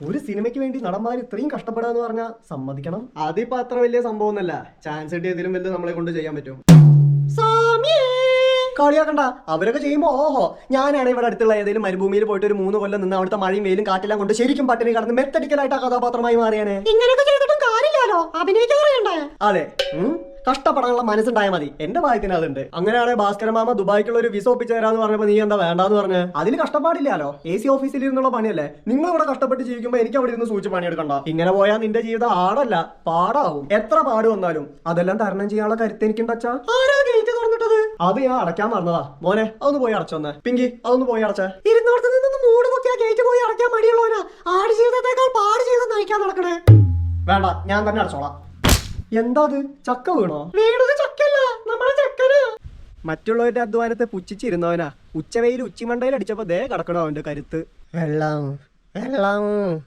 ഒരു സിനിമയ്ക്ക് വേണ്ടി നടന്മാർ ഇത്രയും കഷ്ടപ്പെടാന്ന് പറഞ്ഞാൽ സമ്മതിക്കണം. അതിപ്പോ അത്ര വലിയ സംഭവം ഒന്നല്ല. ചാൻസ് കിട്ടിയതിലും വലുത് നമ്മളെ കൊണ്ട് ചെയ്യാൻ പറ്റും. കളിയാക്കണ്ട, അവരൊക്കെ ചെയ്യുമ്പോ ഓഹോ. ഞാനാണ് ഇവിടെ അടുത്തുള്ള ഏതെങ്കിലും മരുഭൂമിയിൽ പോയിട്ട് ഒരു 3 കൊല്ലം നിന്ന് അവിടുത്തെ മഴയും വെയിലും കാറ്റെല്ലാം കൊണ്ട് ശരിക്കും പട്ടിണി കടന്ന് മെത്തടിക്കലായിട്ട് ആ കഥാപാത്രമായി മാറിയാനെ. ഇങ്ങനെയൊക്കെ ചെയ്തിട്ടും കാര്യമില്ലല്ലോ, അഭിനയിക്കാറിയണ്ടേ. അതെ, കഷ്ടപ്പെടാനുള്ള മനസ്സുണ്ടായാൽ മതി. എന്റെ ഭാഗ്യത്തിന് അതുണ്ട്. അങ്ങനെയാണെങ്കിൽ ഭാസ്കര മാമ ദുബായിക്കുള്ള ഒരു വിസ ഒപ്പിച്ചു തരാന്ന് പറഞ്ഞപ്പോ നീ എന്താ വേണ്ടാന്ന് പറഞ്ഞ്? അതിൽ കഷ്ടപ്പാടില്ലല്ലോ. AC ഓഫീസിൽ ഇരുന്നുള്ള പണിയല്ലേ. നിങ്ങൾ ഇവിടെ കഷ്ടപ്പെട്ട് ജീവിക്കുമ്പോ എനിക്ക് അവിടെ ഇരുന്ന് സൂചിച്ച് പണിയെടുക്കണ്ട. ഇങ്ങനെ പോയാൽ നിന്റെ ജീവിതം ആടല്ല പാടാവും. എത്ര പാട് വന്നാലും അതെല്ലാം തരണം ചെയ്യാനുള്ള കരുത്ത് എനിക്കുണ്ടച്ചാ. ഗേറ്റ് തുറന്നിട്ടത് അത് ഞാൻ അടയ്ക്കാൻ മറന്നതാ. മോനെ അതൊന്ന് പോയി അടച്ചോന്നെ. പിങ്കി അതൊന്ന് പോയി അടച്ചേ. ഇരുന്നോടത്ത് നിന്ന് മൂട് പൊക്കിയാ ഗേറ്റ് പോയി അടയ്ക്കാൻ മടിയുള്ളവനാ. ആട് ജീവിതത്തെക്കാൾ പാട് ജീവിതം നയിക്കാൻ നടക്കണേ. വേണ്ട, ഞാൻ തന്നെ അടച്ചോളാം. എന്താ അത്, ചക്ക വീണോ? വീണത് ചക്കല്ല, നമ്മളെ ചക്കനാ. മറ്റുള്ളവരുടെ അധ്വാനത്തെ പുച്ഛിച്ചിരുന്നവനാ. ഉച്ചവെയിൽ ഉച്ചിമണ്ടയിൽ അടിച്ചപ്പോ ദേ കിടക്കണോ അവന്റെ കരുത്ത്. വെള്ളം വെള്ളം.